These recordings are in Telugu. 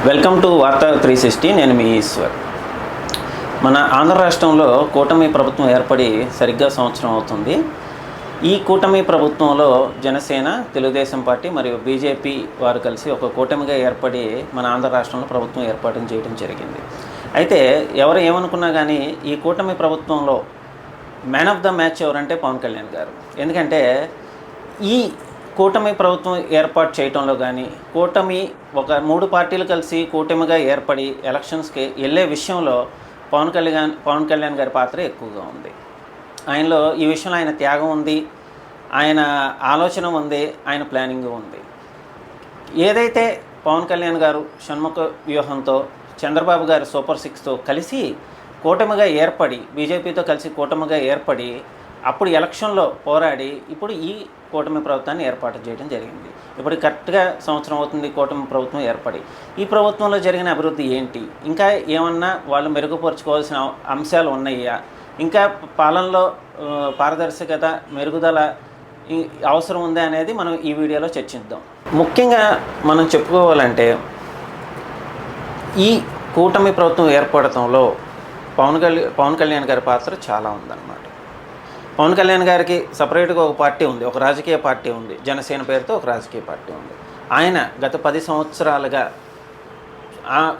వెల్కమ్ టు వార్తా 360. నేను మీ ఈశ్వర్. మన ఆంధ్ర రాష్ట్రంలో కూటమి ప్రభుత్వం ఏర్పడి సరిగ్గా సంవత్సరం అవుతుంది. ఈ కూటమి ప్రభుత్వంలో జనసేన, తెలుగుదేశం పార్టీ మరియు బీజేపీ వారు కలిసి ఒక కూటమిగా ఏర్పడి మన ఆంధ్ర రాష్ట్రంలో ప్రభుత్వం ఏర్పాటు చేయడం జరిగింది. అయితే ఎవరు ఏమనుకున్నా కానీ ఈ కూటమి ప్రభుత్వంలో మ్యాన్ ఆఫ్ ద మ్యాచ్ ఎవరంటే పవన్ కళ్యాణ్ గారు. ఎందుకంటే ఈ కూటమి ప్రభుత్వం ఏర్పాటు చేయడంలో కానీ కూటమి ఒక 3 పార్టీలు కలిసి కూటమిగా ఏర్పడి ఎలక్షన్స్కి వెళ్ళే విషయంలో పవన్ కళ్యాణ్ గారి పాత్ర ఎక్కువగా ఉంది. ఆయనలో ఈ విషయంలో ఆయన త్యాగం ఉంది, ఆయన ఆలోచన ఉంది, ఆయన ప్లానింగ్ ఉంది. ఏదైతే పవన్ కళ్యాణ్ గారు షణ్ముఖ వ్యూహంతో చంద్రబాబు గారు సూపర్ 6తో కలిసి కూటమిగా ఏర్పడి బీజేపీతో కలిసి కూటమిగా ఏర్పడి అప్పుడు ఎలక్షన్లో పోరాడి ఇప్పుడు ఈ కూటమి ప్రభుత్వాన్ని ఏర్పాటు చేయడం జరిగింది. ఇప్పుడు కరెక్ట్గా సంవత్సరం అవుతుంది కూటమి ప్రభుత్వం ఏర్పడి. ఈ ప్రభుత్వంలో జరిగిన అభివృద్ధి ఏంటి, ఇంకా ఏమన్నా వాళ్ళు మెరుగుపరుచుకోవాల్సిన అంశాలు ఉన్నాయా, ఇంకా పాలనలో పారదర్శకత మెరుగుదల అవసరం ఉందా అనేది మనం ఈ వీడియోలో చర్చిద్దాం. ముఖ్యంగా మనం చెప్పుకోవాలంటే ఈ కూటమి ప్రభుత్వం ఏర్పడటంలో పవన్ కళ్యాణ్ గారి పాత్ర చాలా ఉందన్నమాట. పవన్ కళ్యాణ్ గారికి సపరేట్గా ఒక పార్టీ ఉంది, ఒక రాజకీయ పార్టీ ఉంది, జనసేన పేరుతో ఒక రాజకీయ పార్టీ ఉంది. ఆయన గత 10 సంవత్సరాలుగా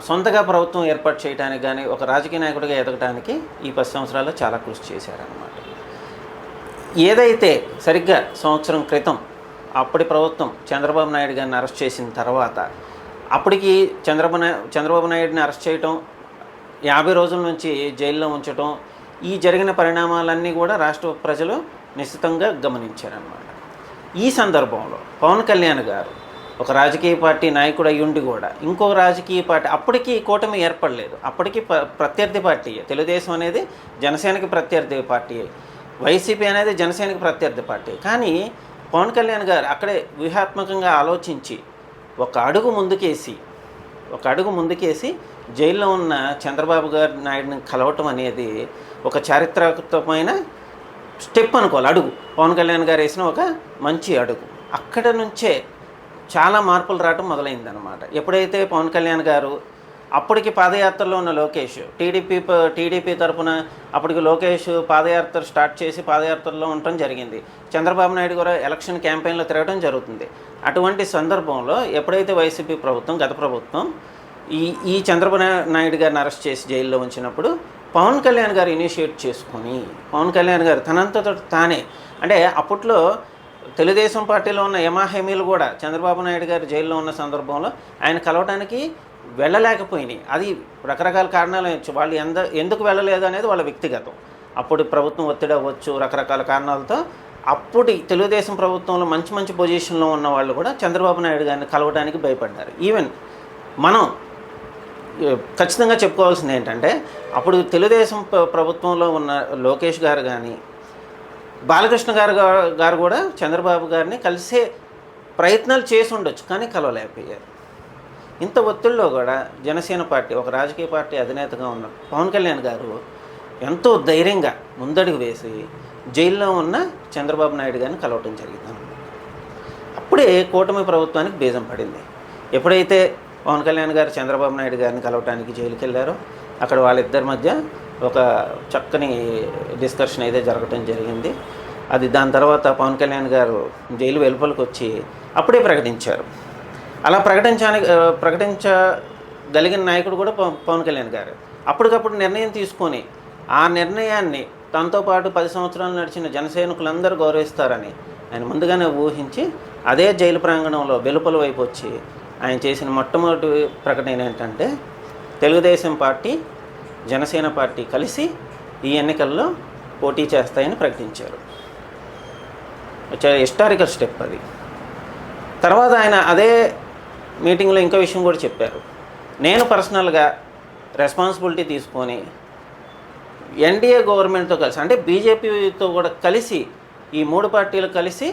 సొంతగా ప్రభుత్వం ఏర్పాటు చేయడానికి కానీ ఒక రాజకీయ నాయకుడిగా ఎదగడానికి ఈ 10 సంవత్సరాల్లో చాలా కృషి చేశారన్నమాట. ఏదైతే సరిగ్గా సంవత్సరం క్రితం అప్పటి ప్రభుత్వం చంద్రబాబు నాయుడు గారిని అరెస్ట్ చేసిన తర్వాత అప్పటికి చంద్రబాబు నాయుడిని అరెస్ట్ చేయటం, 50 రోజుల నుంచి జైల్లో ఉంచటం, ఈ జరిగిన పరిణామాలన్నీ కూడా రాష్ట్ర ప్రజలు నిశ్చితంగా గమనించారన్నమాట. ఈ సందర్భంలో పవన్ కళ్యాణ్ గారు ఒక రాజకీయ పార్టీ నాయకుడు అయ్యుండి కూడా ఇంకో రాజకీయ పార్టీ, అప్పటికి కూటమి ఏర్పడలేదు, అప్పటికి ప్రత్యర్థి పార్టీ తెలుగుదేశం అనేది జనసేనకి ప్రత్యర్థి పార్టీ, వైసీపీ అనేది జనసేనకి ప్రత్యర్థి పార్టీ. కానీ పవన్ కళ్యాణ్ గారు అక్కడే వ్యూహాత్మకంగా ఆలోచించి ఒక అడుగు ముందుకేసి జైల్లో ఉన్న చంద్రబాబు నాయుడిని కలవటం అనేది ఒక చారిత్రాత్మకమైన స్టెప్ అనుకోవాలి, అడుగు. పవన్ కళ్యాణ్ గారు వేసిన ఒక మంచి అడుగు. అక్కడ నుంచే చాలా మార్పులు రావటం మొదలైందనమాట. ఎప్పుడైతే పవన్ కళ్యాణ్ గారు అప్పటికి పాదయాత్రలో ఉన్న లోకేష్ టీడీపీ తరఫున అప్పటికి లోకేష్ పాదయాత్ర స్టార్ట్ చేసి పాదయాత్రలో ఉండటం జరిగింది. చంద్రబాబు నాయుడు కూడా ఎలక్షన్ క్యాంపెయిన్లో తిరగడం జరుగుతుంది. అటువంటి సందర్భంలో ఎప్పుడైతే వైసీపీ ప్రభుత్వం, గత ప్రభుత్వం ఈ చంద్రబాబు నాయుడు గారిని అరెస్ట్ చేసి జైల్లో ఉంచినప్పుడు పవన్ కళ్యాణ్ గారు ఇనిషియేట్ చేసుకొని పవన్ కళ్యాణ్ గారు తనంతతో తానే, అంటే అప్పట్లో తెలుగుదేశం పార్టీలో ఉన్న యమాహేమీలు కూడా చంద్రబాబు నాయుడు గారు జైల్లో ఉన్న సందర్భంలో ఆయన కలవడానికి వెళ్ళలేకపోయినాయి. అది రకరకాల కారణాలు, వాళ్ళు ఎందుకు వెళ్ళలేదు అనేది వాళ్ళ వ్యక్తిగతం. అప్పుడు ప్రభుత్వం ఒత్తిడి అవ్వచ్చు, రకరకాల కారణాలతో అప్పుడు తెలుగుదేశం ప్రభుత్వంలో మంచి పొజిషన్లో ఉన్న వాళ్ళు కూడా చంద్రబాబు నాయుడు గారిని కలవడానికి భయపడ్డారు. ఈవెన్ మనం ఖచ్చితంగా చెప్పుకోవాల్సింది ఏంటంటే అప్పుడు తెలుగుదేశం ప్రభుత్వంలో ఉన్న లోకేష్ గారు కానీ బాలకృష్ణ గారు కూడా చంద్రబాబు గారిని కలిసే ప్రయత్నాలు చేసి ఉండొచ్చు, కానీ కలవలేకపోయారు. ఇంత ఒత్తిడిలో కూడా జనసేన పార్టీ, ఒక రాజకీయ పార్టీ అధినేతగా ఉన్న పవన్ కళ్యాణ్ గారు ఎంతో ధైర్యంగా ముందడుగు వేసి జైల్లో ఉన్న చంద్రబాబు నాయుడు గారిని కలవటం జరిగింది. అప్పుడే కూటమి ప్రభుత్వానికి బీజం పడింది. ఎప్పుడైతే పవన్ కళ్యాణ్ గారు చంద్రబాబు నాయుడు గారిని కలవటానికి జైలుకి వెళ్ళారో అక్కడ వాళ్ళిద్దరి మధ్య ఒక చక్కని డిస్కషన్ అయితే జరగటం జరిగింది. అది దాని తర్వాత పవన్ కళ్యాణ్ గారు జైలు వెలుపలికి వచ్చి అప్పుడే ప్రకటించారు. అలా ప్రకటించగలిగిన నాయకుడు కూడా పవన్ కళ్యాణ్ గారు. అప్పటికప్పుడు నిర్ణయం తీసుకొని ఆ నిర్ణయాన్ని తనతో పాటు 10 సంవత్సరాలు నడిచిన జనసైనికులందరూ గౌరవిస్తారని ఆయన ముందుగానే ఊహించి అదే జైలు ప్రాంగణంలో వెలుపల వైపు వచ్చి ఆయన చేసిన మొట్టమొదటి ప్రకటన ఏంటంటే తెలుగుదేశం పార్టీ, జనసేన పార్టీ కలిసి ఈ ఎన్నికల్లో పోటీ చేస్తాయని ప్రకటించారు. హిస్టారికల్ స్టెప్ అది. తర్వాత ఆయన అదే మీటింగ్లో ఇంకో విషయం కూడా చెప్పారు. నేను పర్సనల్గా రెస్పాన్సిబిలిటీ తీసుకొని ఎన్డీఏ గవర్నమెంట్తో కలిసి, అంటే బీజేపీతో కూడా కలిసి ఈ 3 పార్టీలు కలిసి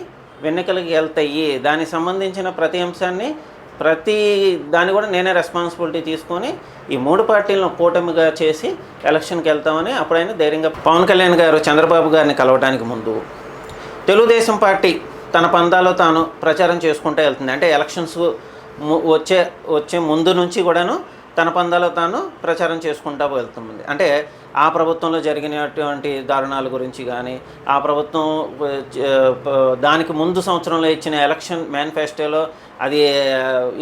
ఎన్నికలకు వెళ్తాయి, దానికి సంబంధించిన ప్రతి అంశాన్ని దాన్ని కూడా నేనే రెస్పాన్సిబిలిటీ తీసుకొని ఈ 3 పార్టీలను కూటమిగా చేసి ఎలక్షన్కి వెళ్తామని అప్పుడైనా ధైర్యంగా పవన్ కళ్యాణ్ గారు చంద్రబాబు గారిని కలవడానికి ముందు తెలుగుదేశం పార్టీ తన పందాలో తాను ప్రచారం చేసుకుంటూ వెళ్తుంది. అంటే ఎలక్షన్స్ వచ్చే వచ్చే ముందు నుంచి కూడాను తన పందాలో తాను ప్రచారం చేసుకుంటూ వెళ్తుంది. అంటే ఆ ప్రభుత్వంలో జరిగినటువంటి దారుణాల గురించి కానీ, ఆ ప్రభుత్వం దానికి ముందు సంవత్సరంలో ఇచ్చిన ఎలక్షన్ మేనిఫెస్టోలో అది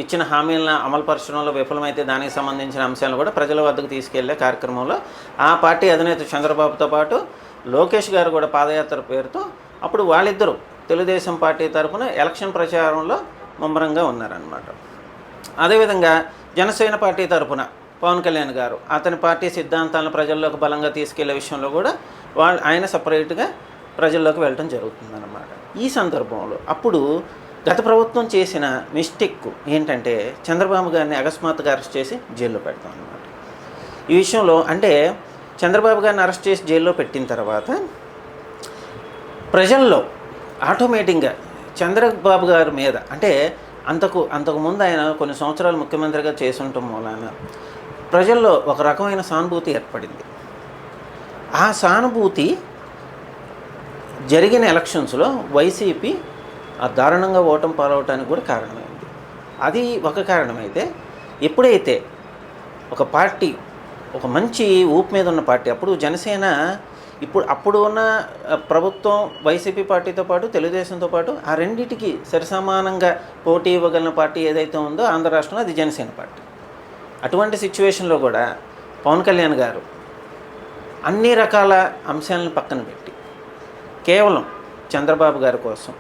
ఇచ్చిన హామీలను అమలుపరచడంలో విఫలమైతే దానికి సంబంధించిన అంశాలను కూడా ప్రజల వద్దకు తీసుకెళ్లే కార్యక్రమంలో ఆ పార్టీ అధినేత చంద్రబాబుతో పాటు లోకేష్ గారు కూడా పాదయాత్ర పేరుతో అప్పుడు వాళ్ళిద్దరూ తెలుగుదేశం పార్టీ తరఫున ఎలక్షన్ ప్రచారంలో ముమ్మరంగా ఉన్నారన్నమాట. అదేవిధంగా జనసేన పార్టీ తరఫున పవన్ కళ్యాణ్ గారు అతని పార్టీ సిద్ధాంతాలను ప్రజల్లోకి బలంగా తీసుకెళ్లే విషయంలో కూడా ఆయన సపరేట్గా ప్రజల్లోకి వెళ్ళడం జరుగుతుందన్నమాట. ఈ సందర్భంలో అప్పుడు గత ప్రభుత్వం చేసిన మిస్టేక్ ఏంటంటే చంద్రబాబు గారిని అకస్మాత్తుగా అరెస్ట్ చేసి జైల్లో పెడతాం అన్నమాట. ఈ విషయంలో అంటే చంద్రబాబు గారిని అరెస్ట్ చేసి జైల్లో పెట్టిన తర్వాత ప్రజల్లో ఆటోమేటిక్గా చంద్రబాబు గారి మీద అంటే అంతకుముందు ఆయన కొన్ని సంవత్సరాలు ముఖ్యమంత్రిగా చేసి ఉండటం మూలాన ప్రజల్లో ఒక రకమైన సానుభూతి ఏర్పడింది. ఆ సానుభూతి జరిగిన ఎలక్షన్స్లో వైసీపీ దారుణంగా ఓటమి పాలవటానికి కూడా కారణమైంది. అది ఒక కారణమైతే ఎప్పుడైతే ఒక పార్టీ ఒక మంచి ఊపు మీద ఉన్న పార్టీ అప్పుడు జనసేన అప్పుడు ఉన్న ప్రభుత్వం వైసీపీ పార్టీతో పాటు తెలుగుదేశంతో పాటు ఆ రెండింటికి సరిసమానంగా పోటీ ఇవ్వగలిగిన పార్టీ ఏదైతే ఉందో ఆంధ్ర రాష్ట్రంలో అది జనసేన పార్టీ. అటువంటి సిచ్యువేషన్లో కూడా పవన్ కళ్యాణ్ గారు అన్ని రకాల అంశాలను పక్కన పెట్టి కేవలం చంద్రబాబు గారి కోసం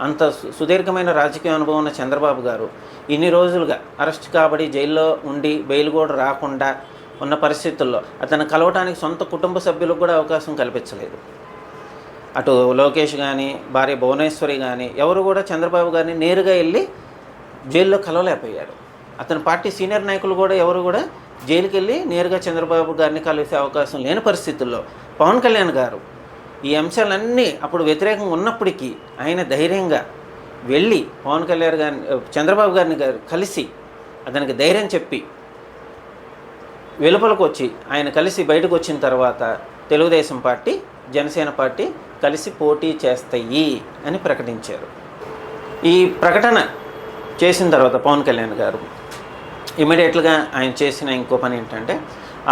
అంత సుదీర్ఘమైన రాజకీయ అనుభవం ఉన్న చంద్రబాబు గారు ఇన్ని రోజులుగా అరెస్ట్ కాబడి జైల్లో ఉండి బెయిల్ కూడా రాకుండా ఉన్న పరిస్థితుల్లో అతను కలవటానికి సొంత కుటుంబ సభ్యులకు కూడా అవకాశం కల్పించలేదు. అటు లోకేష్ కానీ భార్య భువనేశ్వరి కానీ ఎవరు కూడా చంద్రబాబు గారిని నేరుగా వెళ్ళి జైల్లో కలవలేకపోయారు. అతని పార్టీ సీనియర్ నాయకులు కూడా ఎవరు కూడా జైలుకి వెళ్ళి నేరుగా చంద్రబాబు గారిని కలిసే అవకాశం లేని పరిస్థితుల్లో పవన్ కళ్యాణ్ గారు ఈ అంశాలన్నీ అప్పుడు వ్యతిరేకంగా ఉన్నప్పటికీ ఆయన ధైర్యంగా వెళ్ళి పవన్ కళ్యాణ్ గారిని చంద్రబాబు గారిని కలిసి అతనికి ధైర్యం చెప్పి వెలుపలకు వచ్చి ఆయన కలిసి బయటకు వచ్చిన తర్వాత తెలుగుదేశం పార్టీ జనసేన పార్టీ కలిసి పోటీ చేస్తాయి అని ప్రకటించారు. ఈ ప్రకటన చేసిన తర్వాత పవన్ కళ్యాణ్ గారు ఇమీడియట్గా ఆయన చేసిన ఇంకో పని ఏంటంటే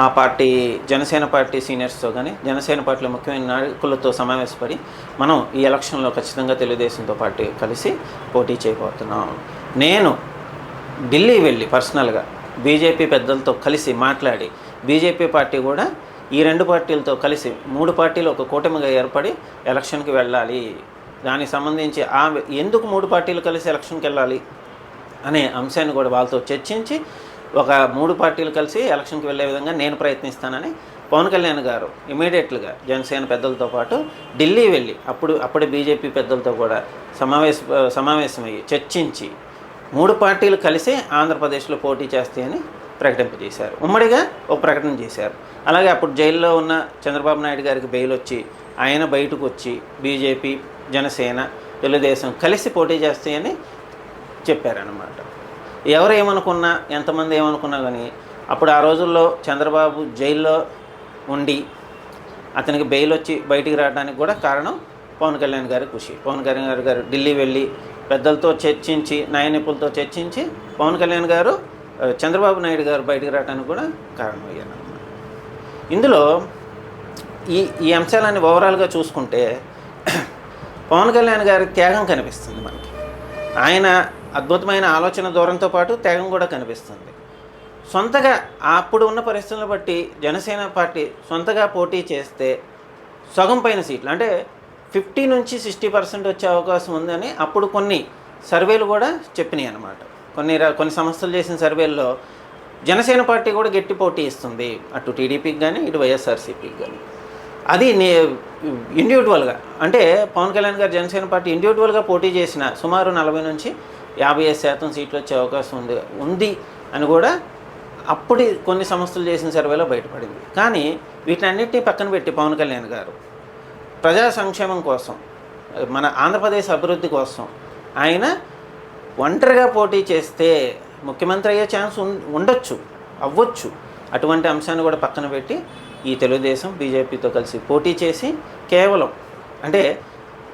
ఆ పార్టీ జనసేన పార్టీ సీనియర్స్తో కానీ జనసేన పార్టీలో ముఖ్యమైన నాయకులతో సమావేశపడి మనం ఈ ఎలక్షన్లో ఖచ్చితంగా తెలుగుదేశంతో పార్టీ కలిసి పోటీ చేయబోతున్నాం. నేను ఢిల్లీ వెళ్ళి పర్సనల్గా బీజేపీ పెద్దలతో కలిసి మాట్లాడి బీజేపీ పార్టీ కూడా ఈ రెండు పార్టీలతో కలిసి 3 పార్టీలు ఒక కూటమిగా ఏర్పడి ఎలక్షన్కి వెళ్ళాలి, దానికి సంబంధించి ఎందుకు 3 పార్టీలు కలిసి ఎలక్షన్కి వెళ్ళాలి అనే అంశాన్ని కూడా వాళ్ళతో చర్చించి ఒక 3 పార్టీలు కలిసి ఎలక్షన్కి వెళ్ళే విధంగా నేను ప్రయత్నిస్తానని పవన్ కళ్యాణ్ గారు ఇమీడియట్గా జనసేన పెద్దలతో పాటు ఢిల్లీ వెళ్ళి అప్పుడు బీజేపీ పెద్దలతో కూడా సమావేశమయ్యి చర్చించి 3 పార్టీలు కలిసి ఆంధ్రప్రదేశ్లో పోటీ చేస్తాయని ప్రకటింపజేశారు. ఉమ్మడిగా ఒక ప్రకటన చేశారు. అలాగే అప్పుడు జైల్లో ఉన్న చంద్రబాబు నాయుడు గారికి బెయిల్ వచ్చి ఆయన బయటకు వచ్చి బీజేపీ జనసేన తెలుగుదేశం కలిసి పోటీ చేస్తాయని చెప్పారన్నమాట. ఎవరు ఏమనుకున్నా ఎంతమంది ఏమనుకున్నా కానీ అప్పుడు ఆ రోజుల్లో చంద్రబాబు జైల్లో ఉండి అతనికి బెయిల్ వచ్చి బయటికి రావడానికి కూడా కారణం పవన్ కళ్యాణ్ గారి కృషి. పవన్ కళ్యాణ్ గారు ఢిల్లీ వెళ్ళి పెద్దలతో చర్చించి న్యాయ నిపుణులతో చర్చించి పవన్ కళ్యాణ్ గారు చంద్రబాబు నాయుడు గారు బయటికి రావడానికి కూడా కారణమయ్యారు. ఇందులో ఈ అంశాలన్నీ ఓవరాల్గా చూసుకుంటే పవన్ కళ్యాణ్ గారి త్యాగం కనిపిస్తుంది మనకి. ఆయన అద్భుతమైన ఆలోచన ధోరణితో పాటు త్యాగం కూడా కనిపిస్తుంది. సొంతగా అప్పుడు ఉన్న పరిస్థితులను బట్టి జనసేన పార్టీ సొంతగా పోటీ చేస్తే సగం పైన సీట్లు అంటే 50 నుంచి 60% వచ్చే అవకాశం ఉందని అప్పుడు కొన్ని సర్వేలు కూడా చెప్పినాయి అన్నమాట. కొన్ని సంస్థలు చేసిన సర్వేల్లో జనసేన పార్టీ కూడా గట్టి పోటీ ఇస్తుంది, అటు టీడీపీకి కానీ ఇటు వైఎస్ఆర్సీపీకి కానీ. అది ఇండివిజువల్గా అంటే పవన్ కళ్యాణ్ గారు జనసేన పార్టీ ఇండివిజువల్గా పోటీ చేసిన సుమారు 40 నుంచి 55% సీట్లు వచ్చే అవకాశం ఉంది అని కూడా అప్పుడు కొన్ని సంస్థలు చేసిన సర్వేలో బయటపడింది. కానీ వీటన్నిటిని పక్కన పెట్టి పవన్ కళ్యాణ్ గారు ప్రజా సంక్షేమం కోసం మన ఆంధ్రప్రదేశ్ అభివృద్ధి కోసం ఆయన ఒంటరిగా పోటీ చేస్తే ముఖ్యమంత్రి అయ్యే ఛాన్స్ అవ్వచ్చు. అటువంటి అంశాన్ని కూడా పక్కన పెట్టి ఈ తెలుగుదేశం బీజేపీతో కలిసి పోటీ చేసి కేవలం అంటే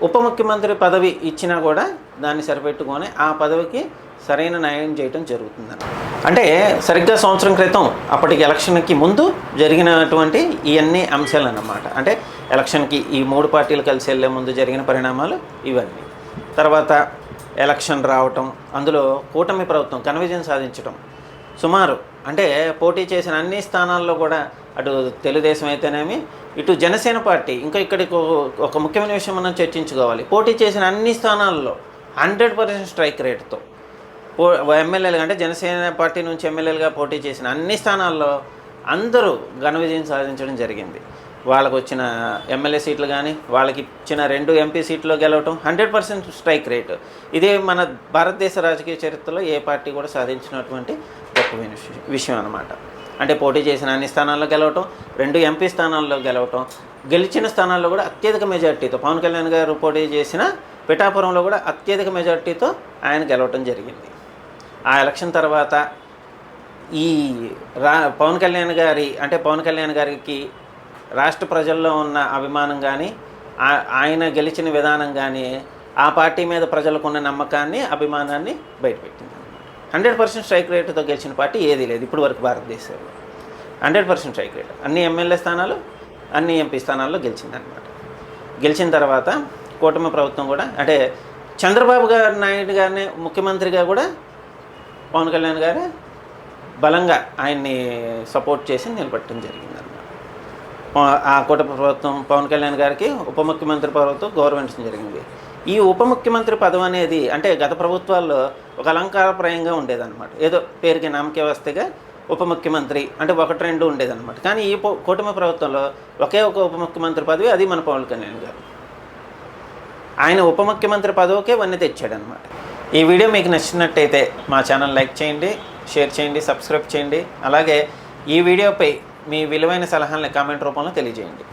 ఉప ముఖ్యమంత్రి పదవి ఇచ్చినా కూడా దాన్ని సరిపెట్టుకొని ఆ పదవికి సరైన న్యాయం చేయడం జరుగుతుందని. అంటే సరిగ్గా సంవత్సరం క్రితం అప్పటికి ఎలక్షన్కి ముందు జరిగినటువంటి ఇవన్నీ అంశాలు అన్నమాట. అంటే ఎలక్షన్కి ఈ 3 పార్టీలు కలిసి వెళ్ళే ముందు జరిగిన పరిణామాలు ఇవన్నీ. తర్వాత ఎలక్షన్ రావటం, అందులో కూటమి ప్రభుత్వం ఘన విజయం సాధించడం. సుమారు అంటే పోటీ చేసిన అన్ని స్థానాల్లో కూడా అటు తెలుగుదేశం అయితేనేమి, ఇటు జనసేన పార్టీ, ఇంకా ఇక్కడికి ఒక ముఖ్యమైన విషయం మనం చర్చించుకోవాలి. పోటీ చేసిన అన్ని స్థానాల్లో 100% స్ట్రైక్ రేట్తో ఎమ్మెల్యేలుగా, అంటే జనసేన పార్టీ నుంచి ఎమ్మెల్యేలుగా పోటీ చేసిన అన్ని స్థానాల్లో అందరూ ఘన విజయం సాధించడం జరిగింది. వాళ్ళకు వచ్చిన ఎమ్మెల్యే సీట్లు కానీ, వాళ్ళకి ఇచ్చిన 2 ఎంపీ సీట్లు గెలవటం 100% స్ట్రైక్ రేటు. ఇదే మన భారతదేశ రాజకీయ చరిత్రలో ఏ పార్టీ కూడా సాధించినటువంటి గొప్పమైన విషయం అన్నమాట. అంటే పోటీ చేసిన అన్ని స్థానాల్లో గెలవటం, 2 ఎంపీ స్థానాల్లో గెలవటం, గెలిచిన స్థానాల్లో కూడా అత్యధిక మెజార్టీతో పవన్ కళ్యాణ్ గారు పోటీ చేసిన పిఠాపురంలో కూడా అత్యధిక మెజార్టీతో ఆయన గెలవటం జరిగింది. ఆ ఎలక్షన్ తర్వాత ఈ పవన్ కళ్యాణ్ గారికి రాష్ట్ర ప్రజల్లో ఉన్న అభిమానం కానీ, ఆయన గెలిచిన విధానం కానీ ఆ పార్టీ మీద ప్రజలకు ఉన్న నమ్మకాన్ని, అభిమానాన్ని బయటపెట్టింది. 100% స్ట్రైక్ రేటుతో గెలిచిన పార్టీ ఏదీ లేదు ఇప్పుడు వరకు భారతదేశంలో. 100% స్ట్రైక్ రేట్, అన్ని ఎమ్మెల్యే స్థానాలు, అన్ని ఎంపీ స్థానాల్లో గెలిచిందనమాట. గెలిచిన తర్వాత కూటమి ప్రభుత్వం కూడా, అంటే చంద్రబాబు నాయుడు గారిని ముఖ్యమంత్రిగా కూడా పవన్ కళ్యాణ్ గారే బలంగా ఆయన్ని సపోర్ట్ చేసి నిలబెట్టడం జరిగిందన్నమాట. ఆ కూటమి ప్రభుత్వం పవన్ కళ్యాణ్ గారికి ఉప ముఖ్యమంత్రి పదవితో గౌరవించడం జరిగింది. ఈ ఉప ముఖ్యమంత్రి పదవి అనేది అంటే గత ప్రభుత్వాల్లో ఒక అలంకారప్రాయంగా ఉండేదన్నమాట. ఏదో పేరుకి నామకే వస్తేగా ఉప ముఖ్యమంత్రి అంటే 1-2 ఉండేదన్నమాట. కానీ ఈ కూటమి ప్రభుత్వంలో ఒకే ఒక ఉప ముఖ్యమంత్రి పదవి, అది మన పవన్ కళ్యాణ్ గారు. ఆయన ఉప ముఖ్యమంత్రి పదవికే వన్నీ తెచ్చాడనమాట. ఈ వీడియో మీకు నచ్చినట్టయితే మా ఛానల్ లైక్ చేయండి, షేర్ చేయండి, సబ్స్క్రైబ్ చేయండి. అలాగే ఈ వీడియోపై మీ విలువైన సలహాలను కామెంట్ రూపంలో తెలియజేయండి.